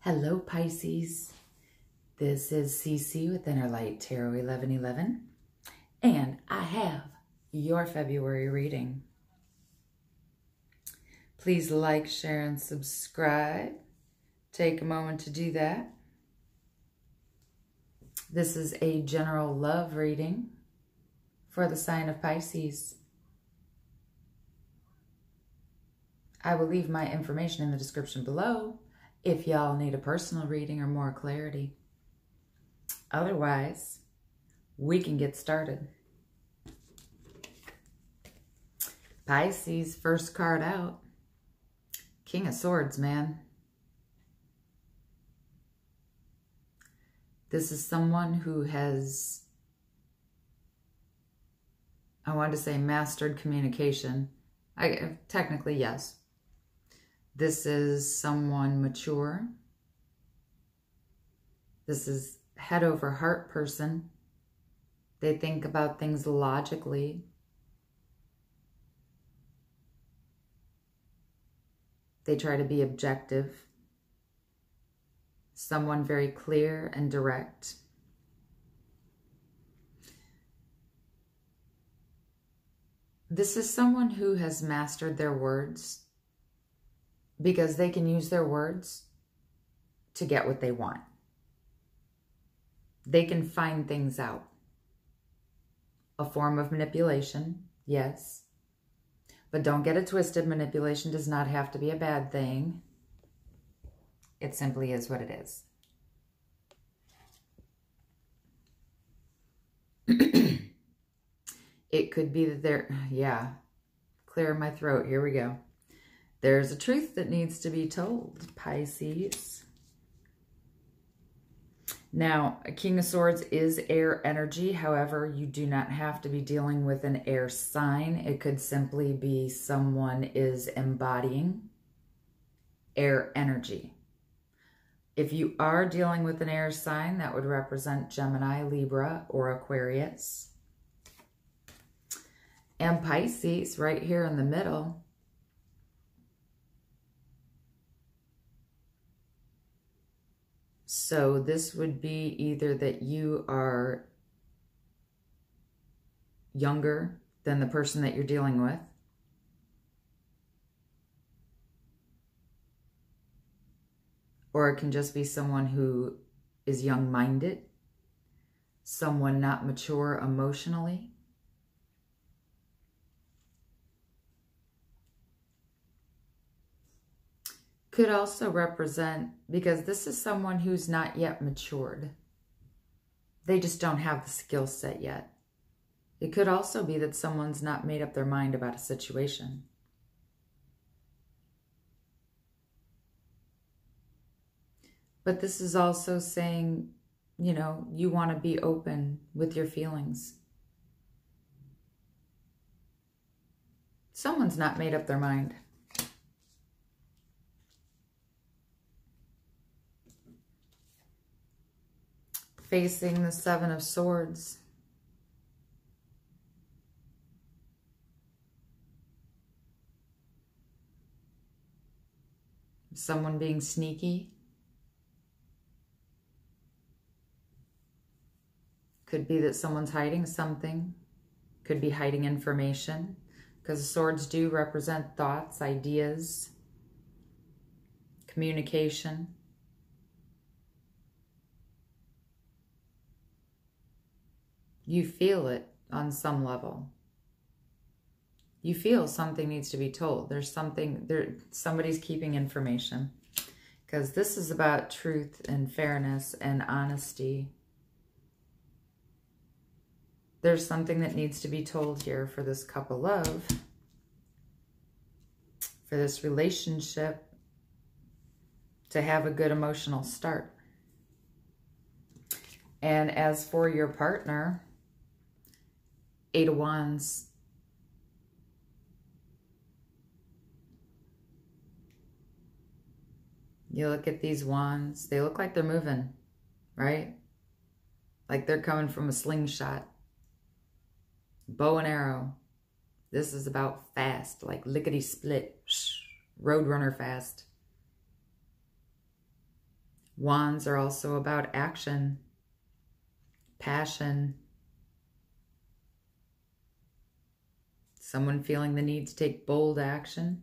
Hello, Pisces. This is Cece with Inner Light Tarot 1111, and I have your February reading. Please like, share, and subscribe. Take a moment to do that. This is a general love reading for the sign of Pisces. I will leave my information in the description below if y'all need a personal reading or more clarity. Otherwise, we can get started. Pisces, first card out. King of Swords, man. This is someone who has, I wanted to say mastered communication. Technically, yes. This is someone mature. This is head over heart person. They think about things logically. They try to be objective. Someone very clear and direct. This is someone who has mastered their words because they can use their words to get what they want. They can find things out. A form of manipulation, yes. But don't get it twisted. Manipulation does not have to be a bad thing. It simply is what it is. It could be that they're, clear my throat. Here we go. There's a truth that needs to be told, Pisces. Now, a King of Swords is air energy. However, you do not have to be dealing with an air sign. It could simply be someone is embodying air energy. If you are dealing with an air sign, that would represent Gemini, Libra, or Aquarius. And Pisces, right here in the middle. So this would be either that you are younger than the person that you're dealing with, or it can just be someone who is young-minded, someone not mature emotionally. Could also represent, because this is someone who's not yet matured. They just don't have the skill set yet. It could also be that someone's not made up their mind about a situation. But this is also saying, you know, you want to be open with your feelings. Someone's not made up their mind. Facing the Seven of Swords. Someone being sneaky. Could be that someone's hiding something. Could be hiding information. Because swords do represent thoughts, ideas, communication. You feel it on some level. You feel something needs to be told. There's something, somebody's keeping information. Because this is about truth and fairness and honesty. There's something that needs to be told here for this couple love. For this relationship to have a good emotional start. And as for your partner, Eight of Wands. You look at these wands, they look like they're moving, right? Like they're coming from a slingshot. Bow and arrow. This is about fast, like lickety-split, roadrunner fast. Wands are also about action, passion, someone feeling the need to take bold action.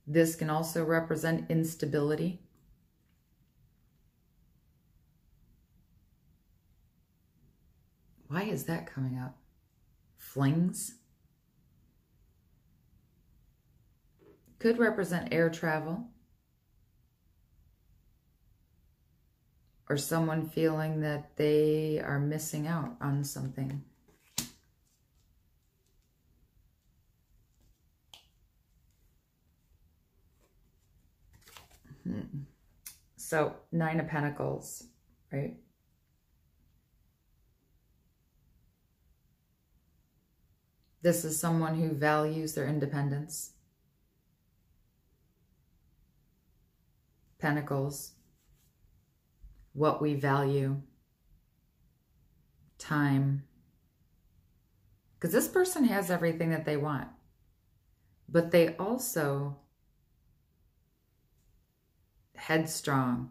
This can also represent instability. Why is that coming up? Flings. Could represent air travel. Or someone feeling that they are missing out on something. So, Nine of Pentacles, right? This is someone who values their independence. Pentacles, what we value, time. Because this person has everything that they want, but they also headstrong.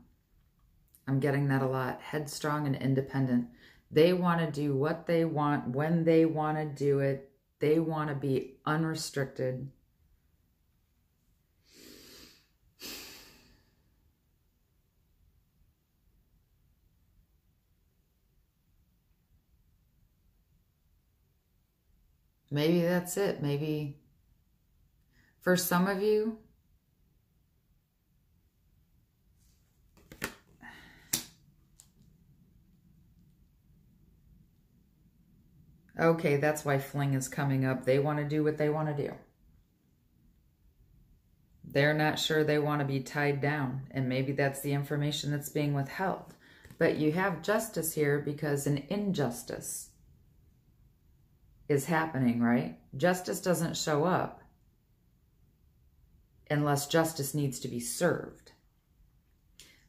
I'm getting that a lot. Headstrong and independent. They want to do what they want when they want to do it. They want to be unrestricted. Maybe that's it. Maybe for some of you, okay, that's why fling is coming up. They want to do what they want to do. They're not sure they want to be tied down, and maybe that's the information that's being withheld. But you have justice here because an injustice is happening, right? Justice doesn't show up unless justice needs to be served.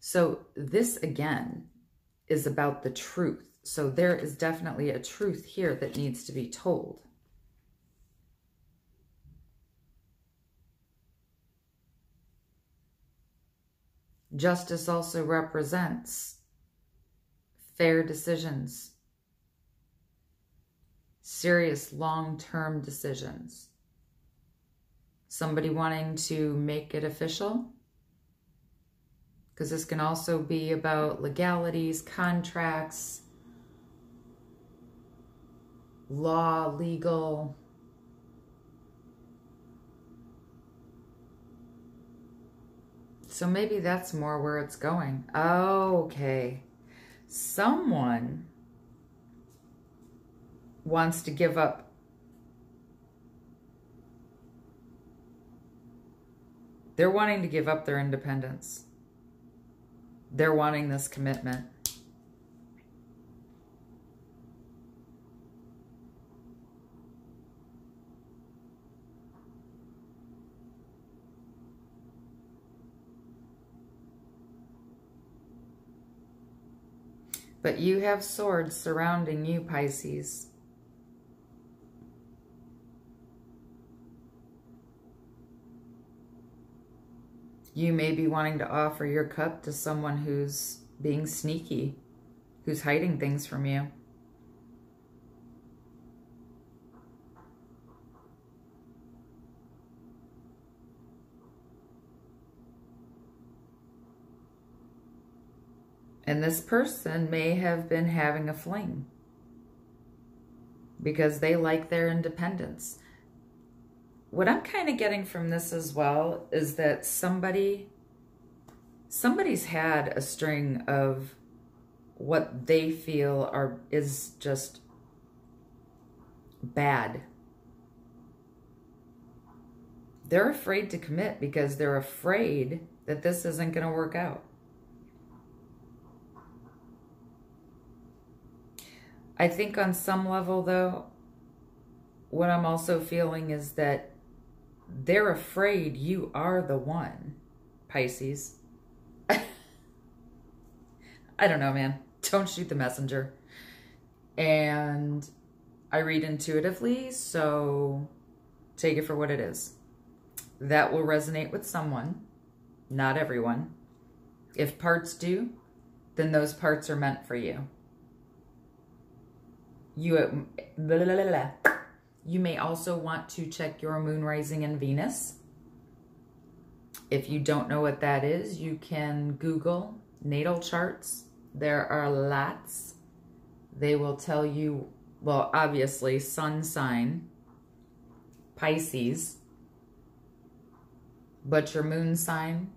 So this, again, is about the truth. So there is definitely a truth here that needs to be told. Justice also represents fair decisions, serious long-term decisions. Somebody wanting to make it official, because this can also be about legalities, contracts, law, legal. So maybe that's more where it's going. Oh, okay. Someone wants to give up. They're wanting to give up their independence. They're wanting this commitment. But you have swords surrounding you, Pisces. You may be wanting to offer your cup to someone who's being sneaky, who's hiding things from you. And this person may have been having a fling because they like their independence. What I'm kind of getting from this as well is that somebody's had a string of what they feel is just bad. They're afraid to commit because they're afraid that this isn't going to work out. I think on some level, though, what I'm also feeling is that they're afraid you are the one, Pisces. I don't know, man. Don't shoot the messenger. And I read intuitively, so take it for what it is. That will resonate with someone, not everyone. If parts do, then those parts are meant for you. You may also want to check your moon, rising, and Venus. If you don't know what that is, you can Google natal charts. There are lots. They will tell you, well, obviously, sun sign, Pisces, but your moon sign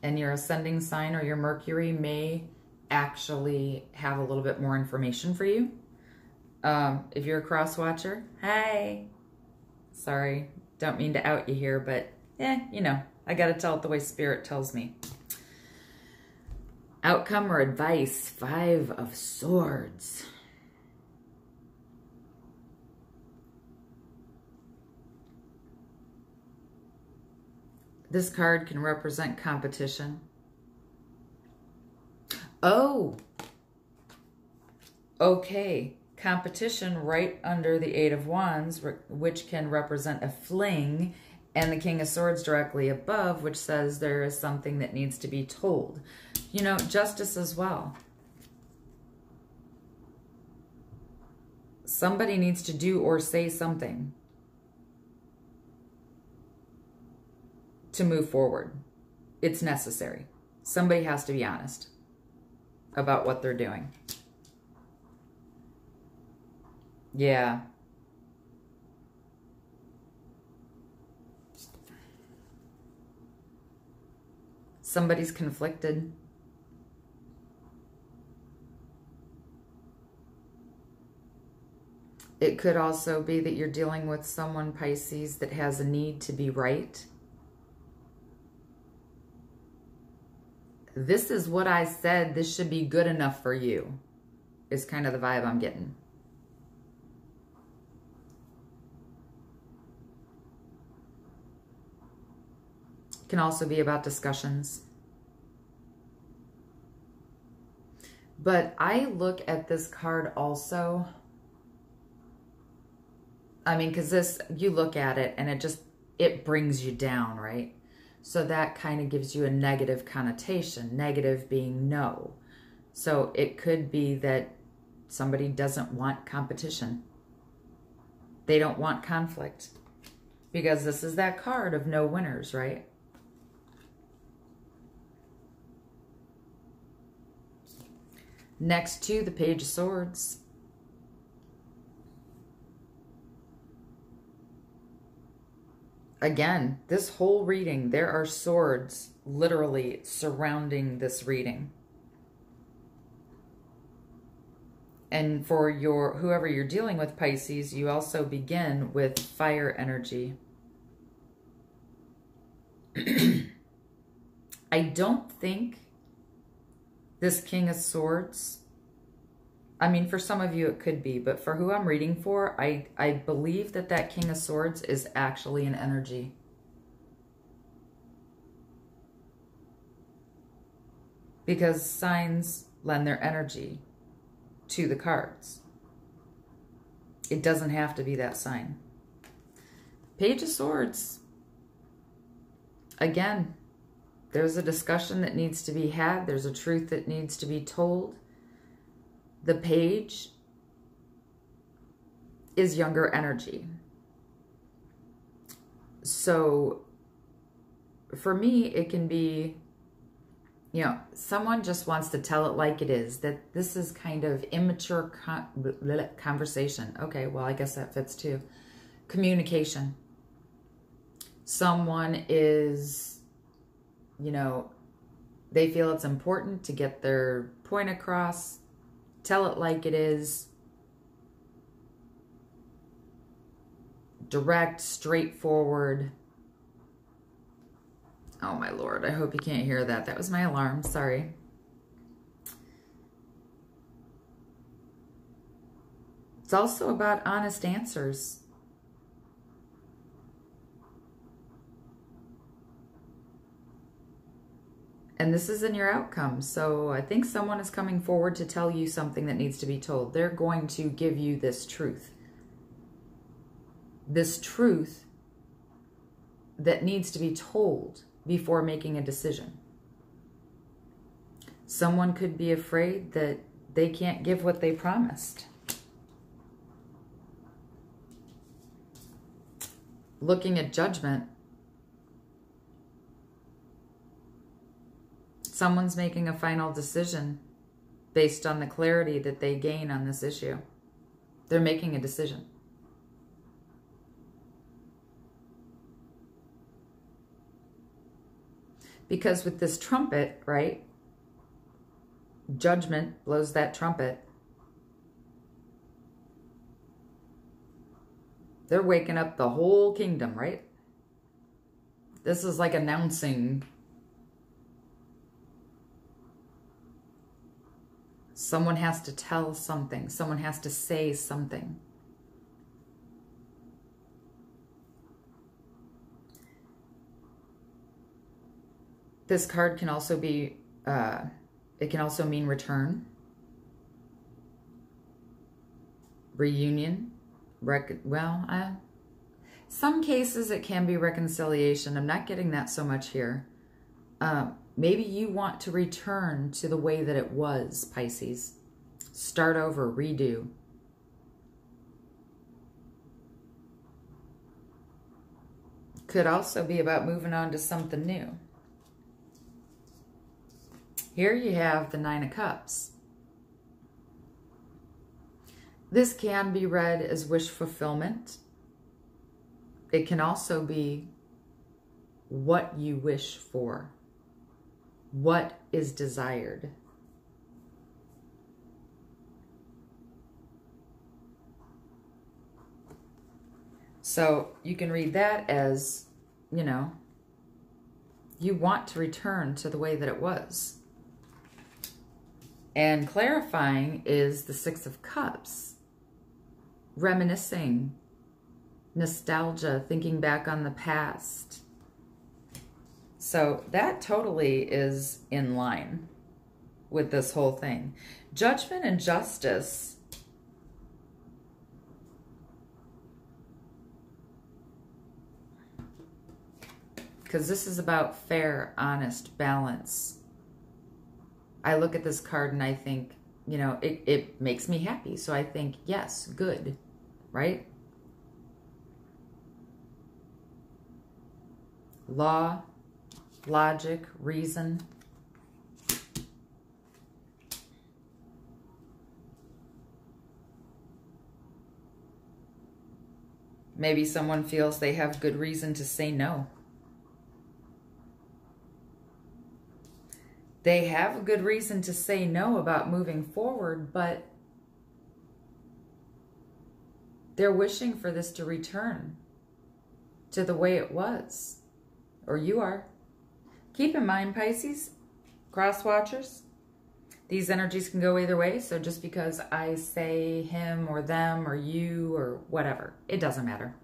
and your ascending sign or your Mercury may actually have a little bit more information for you. If you're a cross watcher, hi. Sorry, don't mean to out you here, but you know, I got to tell it the way Spirit tells me. Outcome or advice, 5 of Swords. This card can represent competition. Oh, okay. Competition right under the 8 of Wands, which can represent a fling, and the King of Swords directly above, which says there is something that needs to be told. You know, justice as well. Somebody needs to do or say something to move forward. It's necessary. Somebody has to be honest about what they're doing. Yeah. Somebody's conflicted. It could also be that you're dealing with someone, Pisces, that has a need to be right. This is what I said. This should be good enough for you, is kind of the vibe I'm getting. Can also be about discussions. But I look at this card also, I mean, because this, you look at it and it brings you down, right? So that kind of gives you a negative connotation, negative being no. So it could be that somebody doesn't want competition. They don't want conflict, because this is that card of no winners, right? Next to the Page of Swords. Again, this whole reading, there are swords literally surrounding this reading. And for whoever you're dealing with, Pisces, you also begin with fire energy. I don't think this King of Swords, I mean, for some of you it could be, but for who I'm reading for, I believe that King of Swords is actually an energy. Because signs lend their energy to the cards. It doesn't have to be that sign. Page of Swords. Again, there's a discussion that needs to be had. There's a truth that needs to be told. The Page is younger energy. So for me, it can be, you know, someone just wants to tell it like it is, that this is kind of immature conversation. Okay, well, I guess that fits too. Communication. Someone is, you know, they feel it's important to get their point across, tell it like it is, direct, straightforward. Oh my Lord, I hope you can't hear that. That was my alarm, sorry. It's also about honest answers. And this is in your outcome. So I think someone is coming forward to tell you something that needs to be told. They're going to give you this truth. This truth that needs to be told before making a decision. Someone could be afraid that they can't give what they promised. Looking at Judgment, someone's making a final decision based on the clarity that they gain on this issue. They're making a decision. Because with this trumpet, right? Judgment blows that trumpet. They're waking up the whole kingdom, right? This is like announcing someone has to tell something. Someone has to say something. This card can also be, it can also mean return, reunion, some cases it can be reconciliation. I'm not getting that so much here. Maybe you want to return to the way that it was, Pisces. Start over, redo. Could also be about moving on to something new. Here you have the Nine of Cups. This can be read as wish fulfillment. It can also be what you wish for, what is desired. So you can read that as, you know, you want to return to the way that it was. And clarifying is the Six of Cups. Reminiscing, nostalgia, thinking back on the past. So that totally is in line with this whole thing. Judgment and justice. Because this is about fair, honest, balance. I look at this card and I think, you know, it makes me happy. So I think, yes, good, right? Law, logic, reason. Maybe someone feels they have good reason to say no. They have a good reason to say no about moving forward, but they're wishing for this to return to the way it was. Or you are. Keep in mind, Pisces, cross watchers, these energies can go either way. So just because I say him or them or you or whatever, it doesn't matter.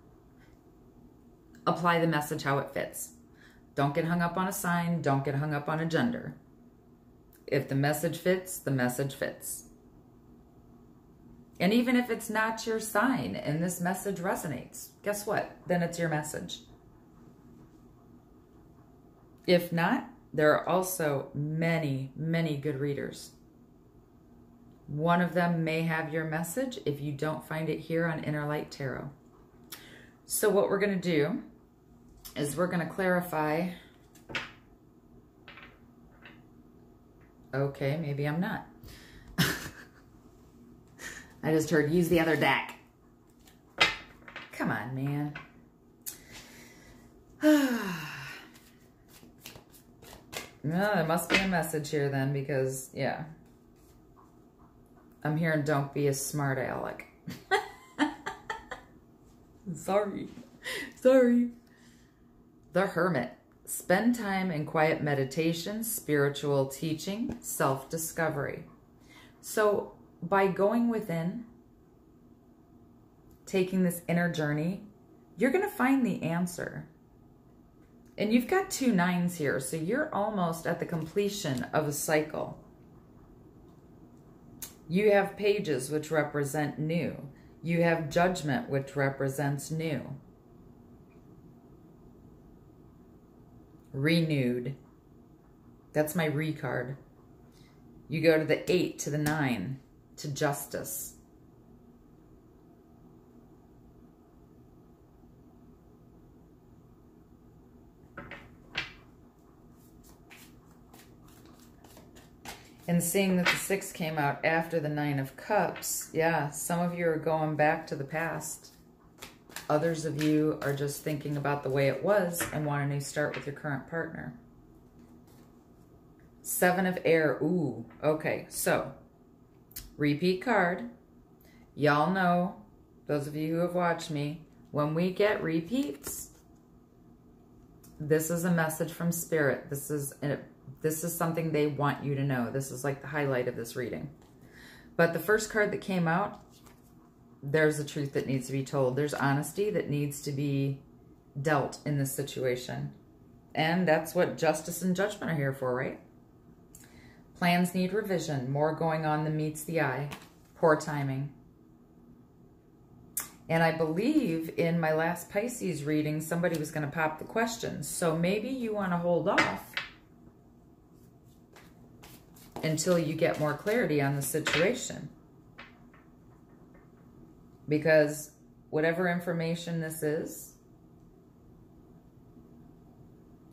Apply the message how it fits. Don't get hung up on a sign. Don't get hung up on a gender. If the message fits, the message fits. And even if it's not your sign and this message resonates, guess what? Then it's your message. If not, there are also many, many good readers. One of them may have your message if you don't find it here on Inner Light Tarot. So what we're going to do is we're going to clarify. Okay, maybe I'm not. I just heard use the other deck. Come on, man. No, there must be a message here then because, yeah. I'm hearing don't be a smart aleck. Sorry. Sorry. The Hermit. Spend time in quiet meditation, spiritual teaching, self-discovery. So by going within, taking this inner journey, you're going to find the answer. And you've got 2 9s here, so you're almost at the completion of a cycle. You have pages which represent new. You have judgment which represents new. Renewed. That's my re card. You go to the 8, to the 9, to Justice. And seeing that the 6 came out after the 9 of Cups, yeah, some of you are going back to the past. Others of you are just thinking about the way it was and want a new start with your current partner. 7 of Air, ooh, okay, so repeat card. Y'all know, those of you who have watched me, when we get repeats, this is a message from Spirit. This is something they want you to know. This is like the highlight of this reading. But the first card that came out, there's a truth that needs to be told. There's honesty that needs to be dealt in this situation. And that's what justice and judgment are here for, right? Plans need revision. More going on than meets the eye. Poor timing. And I believe in my last Pisces reading, somebody was going to pop the questions. So maybe you want to hold off until you get more clarity on the situation. Because whatever information this is,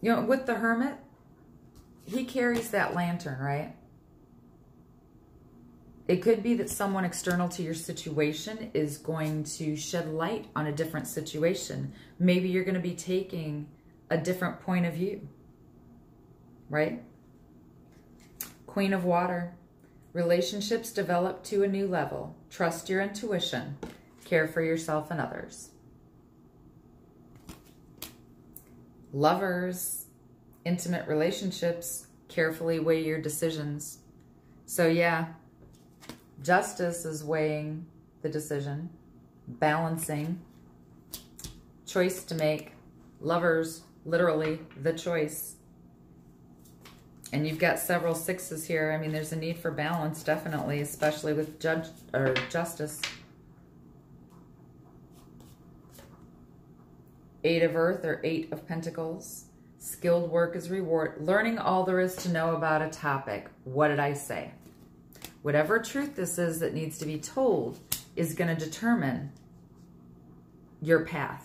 you know, with the Hermit, he carries that lantern, right? It could be that someone external to your situation is going to shed light on a different situation. Maybe you're going to be taking a different point of view, right? Queen of Water. Relationships develop to a new level. Trust your intuition. Care for yourself and others. Lovers. Intimate relationships. Carefully weigh your decisions. So yeah, Justice is weighing the decision. Balancing. Choice to make. Lovers, literally the choice. And you've got several 6s here. I mean, there's a need for balance, definitely, especially with Justice. 8 of Earth or 8 of Pentacles. Skilled work is reward. Learning all there is to know about a topic. What did I say? Whatever truth this is that needs to be told is going to determine your path.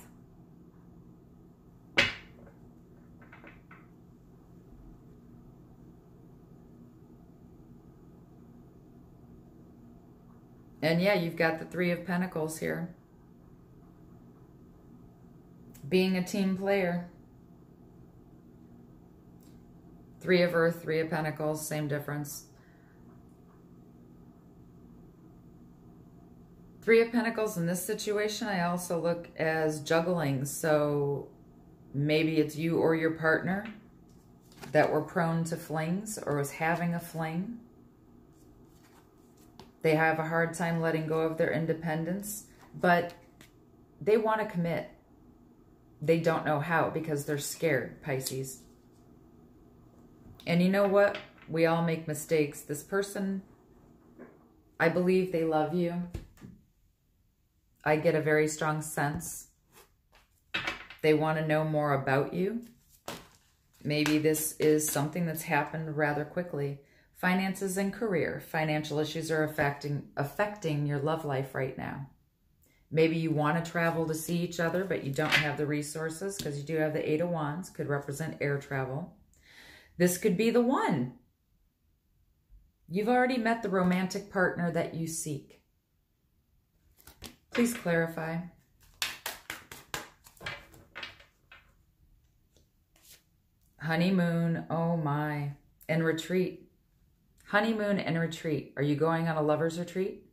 And yeah, you've got the 3 of Pentacles here. Being a team player. 3 of Earth, 3 of Pentacles, same difference. 3 of Pentacles in this situation, I also look as juggling. So maybe it's you or your partner that were prone to flings or was having a fling. They have a hard time letting go of their independence, but they want to commit. They don't know how because they're scared, Pisces. And you know what? We all make mistakes. This person, I believe they love you. I get a very strong sense. They want to know more about you. Maybe this is something that's happened rather quickly. Finances and career. Financial issues are affecting your love life right now. Maybe you want to travel to see each other, but you don't have the resources because you do have the 8 of Wands. Could represent air travel. This could be the one. You've already met the romantic partner that you seek. Please clarify. Honeymoon, oh my, and retreat. Honeymoon and retreat. Are you going on a lover's retreat?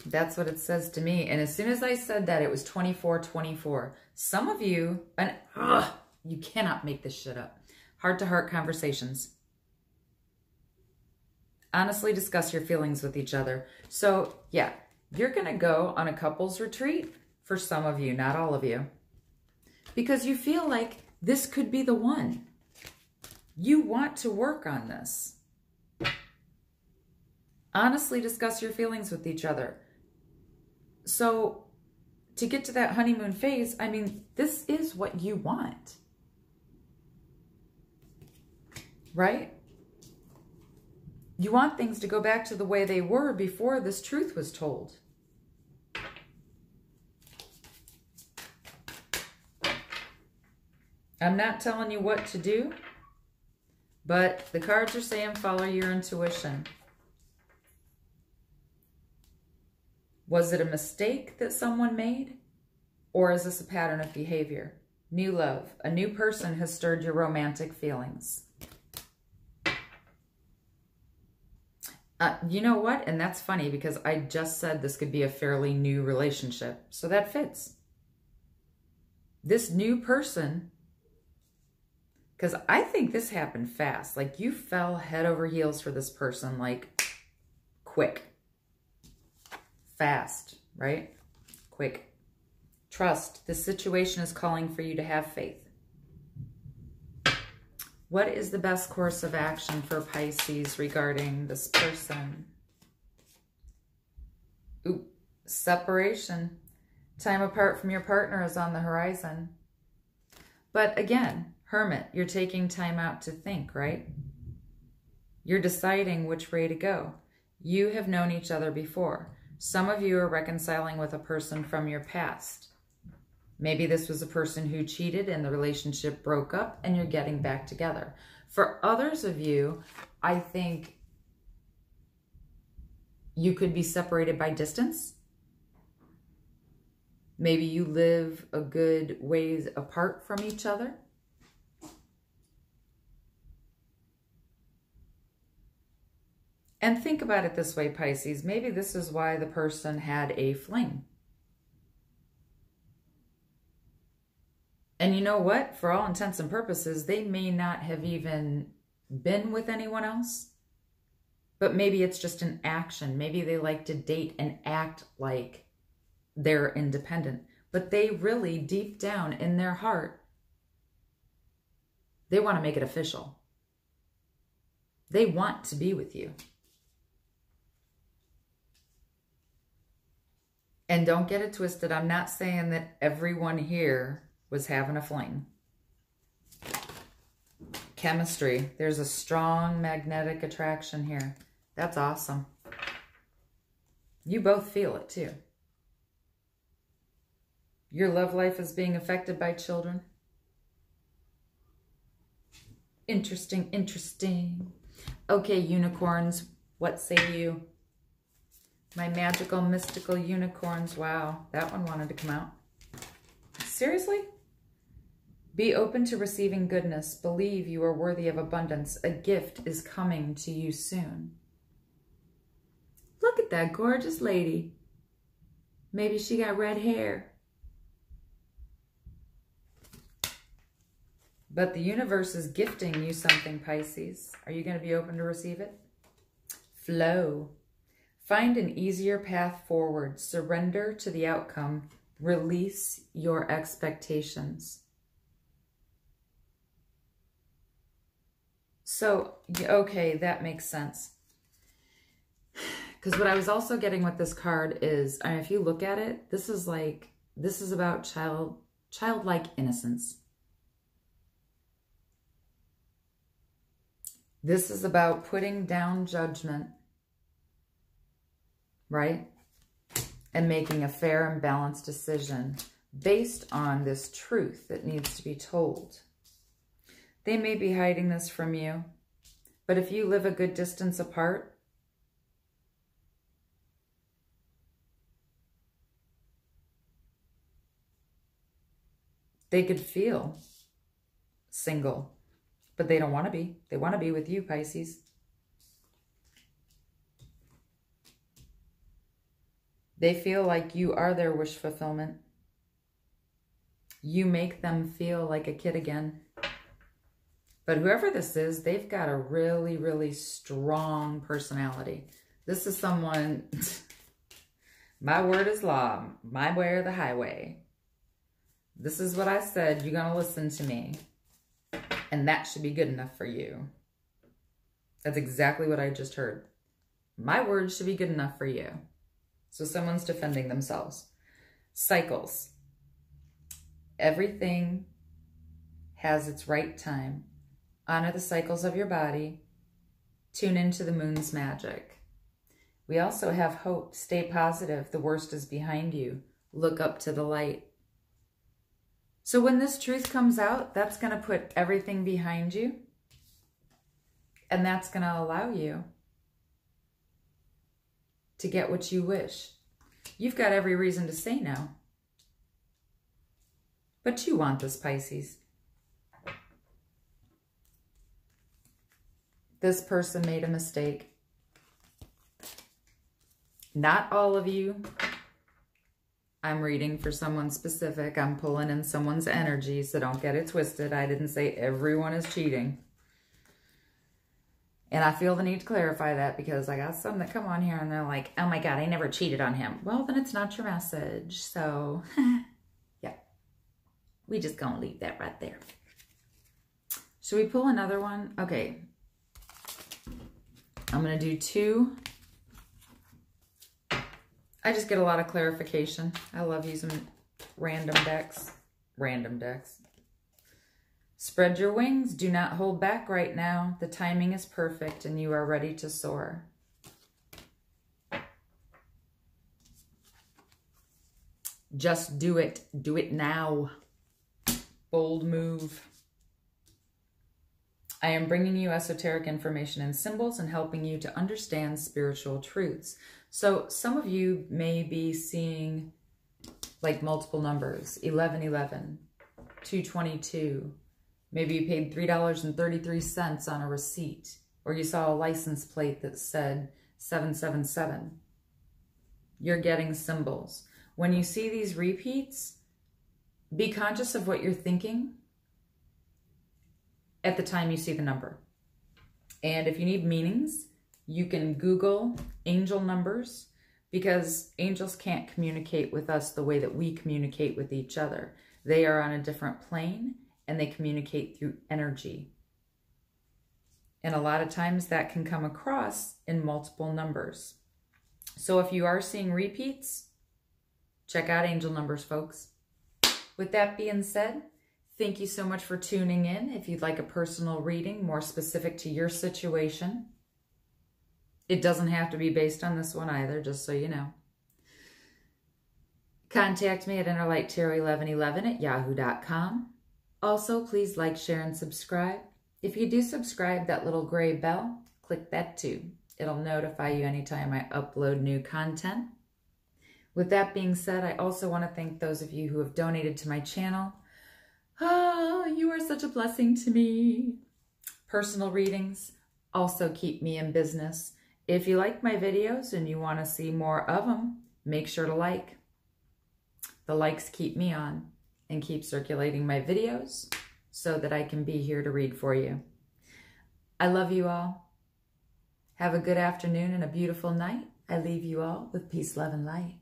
That's what it says to me. And as soon as I said that, it was 24-24. Some of you, and you cannot make this shit up. Heart-to-heart conversations. Honestly discuss your feelings with each other. So yeah, you're going to go on a couples retreat for some of you, not all of you. Because you feel like this could be the one. You want to work on this. Honestly discuss your feelings with each other. So to get to that honeymoon phase, I mean, this is what you want. right? You want things to go back to the way they were before this truth was told. I'm not telling you what to do, but the cards are saying follow your intuition. Was it a mistake that someone made? Or is this a pattern of behavior? New love. A new person has stirred your romantic feelings. You know what? And that's funny because I just said this could be a fairly new relationship. So that fits. This new person, because I think this happened fast. Like you fell head over heels for this person, like quick. Fast, right? Quick. Trust. This situation is calling for you to have faith. What is the best course of action for Pisces regarding this person? Ooh, separation. Time apart from your partner is on the horizon. But again, Hermit, you're taking time out to think, right? You're deciding which way to go. You have known each other before. Some of you are reconciling with a person from your past. Maybe this was a person who cheated and the relationship broke up and you're getting back together. For others of you, I think you could be separated by distance. Maybe you live a good ways apart from each other. And think about it this way, Pisces. Maybe this is why the person had a fling. And you know what? For all intents and purposes, they may not have even been with anyone else. But maybe it's just an action. Maybe they like to date and act like they're independent. But they really, deep down in their heart, they want to make it official. They want to be with you. And don't get it twisted. I'm not saying that everyone here was having a fling. Chemistry. There's a strong magnetic attraction here. That's awesome. You both feel it too. Your love life is being affected by children. Interesting, interesting. Okay, unicorns, what say you? My magical, mystical unicorns. Wow, that one wanted to come out. Seriously? Be open to receiving goodness. Believe you are worthy of abundance. A gift is coming to you soon. Look at that gorgeous lady. Maybe she got red hair. But the universe is gifting you something, Pisces. Are you going to be open to receive it? Flow. Find an easier path forward. Surrender to the outcome. Release your expectations. So, okay, that makes sense. Because what I was also getting with this card is, I mean, if you look at it, this is about childlike innocence. This is about putting down judgment, right? And making a fair and balanced decision based on this truth that needs to be told. They may be hiding this from you, but if you live a good distance apart, they could feel single, but they don't want to be. They want to be with you, Pisces. They feel like you are their wish fulfillment. You make them feel like a kid again. But whoever this is, they've got a really, really strong personality. This is someone, my word is law, my way or the highway. This is what I said, you're going to listen to me. And that should be good enough for you. That's exactly what I just heard. My word should be good enough for you. So someone's defending themselves. Cycles. Everything has its right time. Honor the cycles of your body. Tune into the moon's magic. We also have hope. Stay positive. The worst is behind you. Look up to the light. So when this truth comes out, that's going to put everything behind you. And that's going to allow you to get what you wish. You've got every reason to say no. But you want this, Pisces. This person made a mistake. Not all of you. I'm reading for someone specific. I'm pulling in someone's energy, so don't get it twisted. I didn't say everyone is cheating. And I feel the need to clarify that because I got some that come on here and they're like, oh my God, I never cheated on him. Well, then it's not your message. So, yeah. We just gonna leave that right there. Should we pull another one? Okay. I'm going to do 2. I just get a lot of clarification. I love using random decks. Random decks. Spread your wings. Do not hold back right now. The timing is perfect and you are ready to soar. Just do it. Do it now. Bold move. I am bringing you esoteric information and symbols and helping you to understand spiritual truths. So some of you may be seeing like multiple numbers, 1111, 222. Maybe you paid $3.33 on a receipt, or you saw a license plate that said 777. You're getting symbols. When you see these repeats, be conscious of what you're thinking at the time you see the number. And if you need meanings, you can Google angel numbers, because angels can't communicate with us the way that we communicate with each other. They are on a different plane and they communicate through energy. And a lot of times that can come across in multiple numbers. So if you are seeing repeats, check out angel numbers, folks. With that being said, thank you so much for tuning in. If you'd like a personal reading more specific to your situation, it doesn't have to be based on this one either, just so you know. Contact me at innerlighttarot1111@yahoo.com. Also, please like, share, and subscribe. If you do subscribe, that little gray bell, click that too. It'll notify you anytime I upload new content. With that being said, I also want to thank those of you who have donated to my channel. Oh, you are such a blessing to me. Personal readings also keep me in business. If you like my videos and you want to see more of them, make sure to like. The likes keep me on and keep circulating my videos so that I can be here to read for you. I love you all. Have a good afternoon and a beautiful night. I leave you all with peace, love, and light.